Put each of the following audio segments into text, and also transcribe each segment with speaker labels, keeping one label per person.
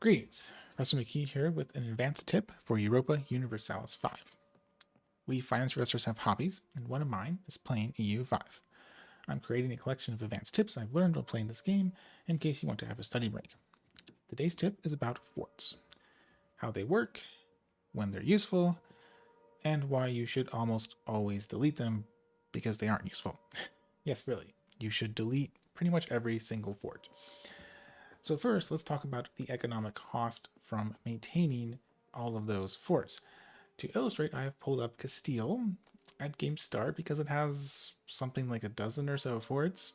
Speaker 1: Greetings, Professor McKee here with an advanced tip for Europa Universalis 5. We finance professors have hobbies, and one of mine is playing EU5. I'm creating a collection of advanced tips I've learned while playing this game in case you want to have a study break. Today's tip is about forts, how they work, when they're useful, and why you should almost always delete them because they aren't useful. Yes, really, you should delete pretty much every single fort. So first, let's talk about the economic cost from maintaining all of those forts. To illustrate, I have pulled up Castile at game start because it has something like a dozen or so forts.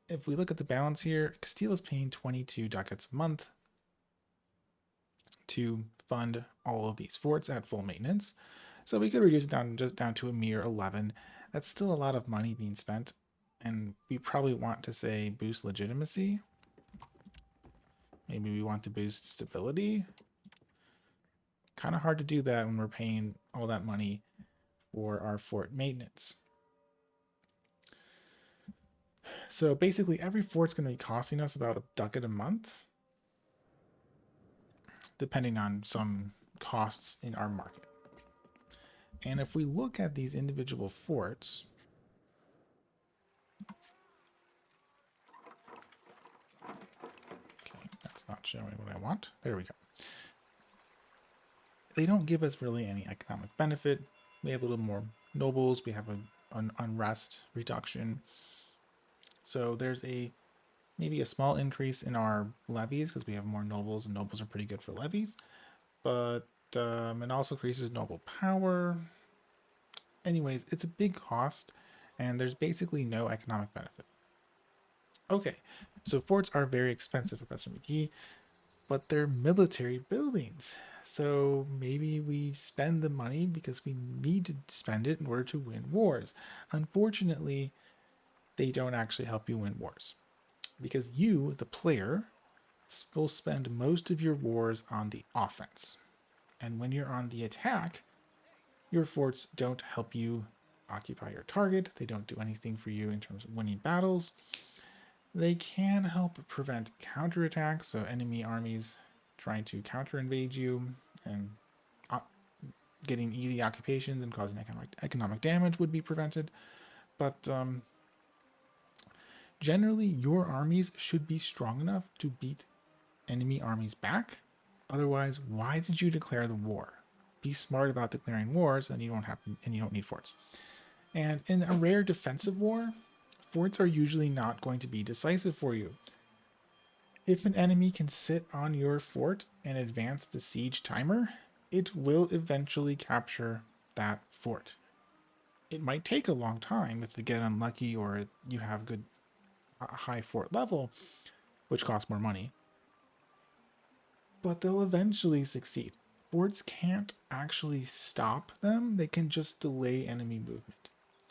Speaker 1: If we look at the balance here, Castile is paying 22 ducats a month to fund all of these forts at full maintenance. So we could reduce it down to a mere 11. That's still a lot of money being spent, and we probably want to say boost legitimacy. Maybe we want to boost stability. Kind of hard to do that when we're paying all that money for our fort maintenance. So basically every fort's going to be costing us about a ducat a month, depending on some costs in our market. And if we look at these individual forts, okay, that's not showing what I want. There we go. They don't give us really any economic benefit. We have a little more nobles. We have an unrest reduction. So there's maybe a small increase in our levies because we have more nobles, and nobles are pretty good for levies. But it also increases noble power. Anyways, it's a big cost, and there's basically no economic benefit. Okay, so forts are very expensive, Professor McGee, but they're military buildings. So maybe we spend the money because we need to spend it in order to win wars. Unfortunately, they don't actually help you win wars because you, the player, will spend most of your wars on the offense. And when you're on the attack, your forts don't help you occupy your target. They don't do anything for you in terms of winning battles. They can help prevent counterattacks, so enemy armies trying to counter invade you and getting easy occupations and causing economic damage would be prevented. But generally, your armies should be strong enough to beat enemy armies back. Otherwise, why did you declare the war? Be smart about declaring wars, and you don't need forts. And in a rare defensive war, forts are usually not going to be decisive for you. If an enemy can sit on your fort and advance the siege timer, it will eventually capture that fort. It might take a long time if they get unlucky or you have good high fort level, which costs more money, but they'll eventually succeed. Forts can't actually stop them, they can just delay enemy movement.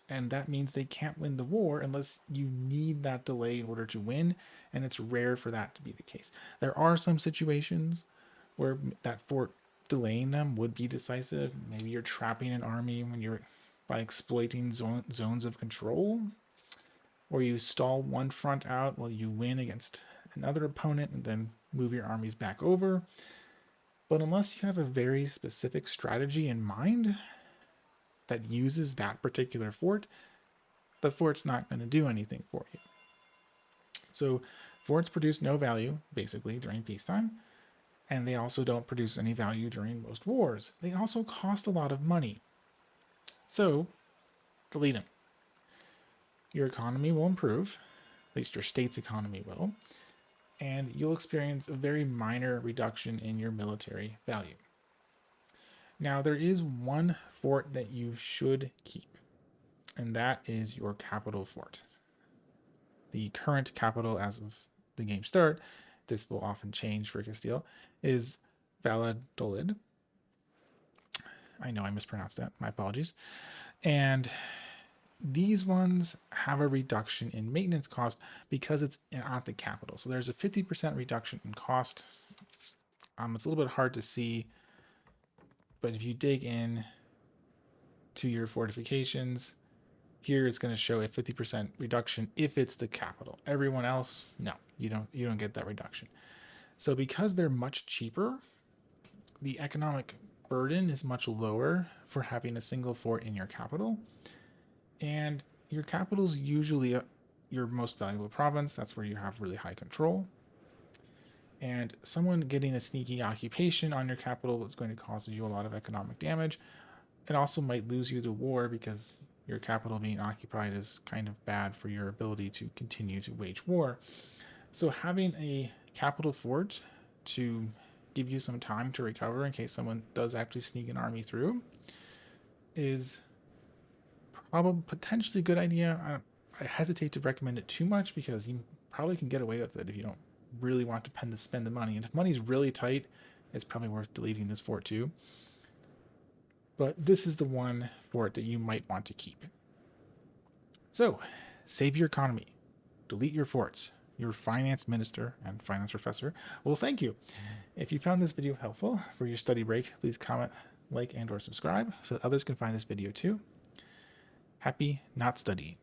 Speaker 1: And that means they can't win the war unless you need that delay in order to win, and it's rare for that to be the case. There are some situations where that fort delaying them would be decisive. Maybe you're trapping an army when you're by exploiting zones of control, or you stall one front out while you win against another opponent and then move your armies back over. But unless you have a very specific strategy in mind that uses that particular fort, the fort's not going to do anything for you. So forts produce no value, basically, during peacetime, and they also don't produce any value during most wars. They also cost a lot of money. So, delete them. Your economy will improve, at least your state's economy will, and you'll experience a very minor reduction in your military value. Now, there is one fort that you should keep, and that is your capital fort. The current capital as of the game start, this will often change for Castile, is Valladolid. I know I mispronounced that. My apologies. And these ones have a reduction in maintenance cost because it's at the capital. So there's a 50% reduction in cost. It's a little bit hard to see, but if you dig in to your fortifications, here it's going to show a 50% reduction if it's the capital. Everyone else, no, you don't get that reduction. So because they're much cheaper, the economic burden is much lower for having a single fort in your capital. And your capital is usually your most valuable province. That's where you have really high control. And someone getting a sneaky occupation on your capital is going to cause you a lot of economic damage. It also might lose you the war because your capital being occupied is kind of bad for your ability to continue to wage war. So having a capital fort to give you some time to recover in case someone does actually sneak an army through is probably potentially a good idea. I hesitate to recommend it too much because you probably can get away with it if you don't really want to spend the money. And if money's really tight, it's probably worth deleting this fort too. But this is the one fort that you might want to keep. So, save your economy. Delete your forts. Your finance minister and finance professor will thank you. If you found this video helpful for your study break, please comment, like, and or subscribe so that others can find this video too. Happy not studying.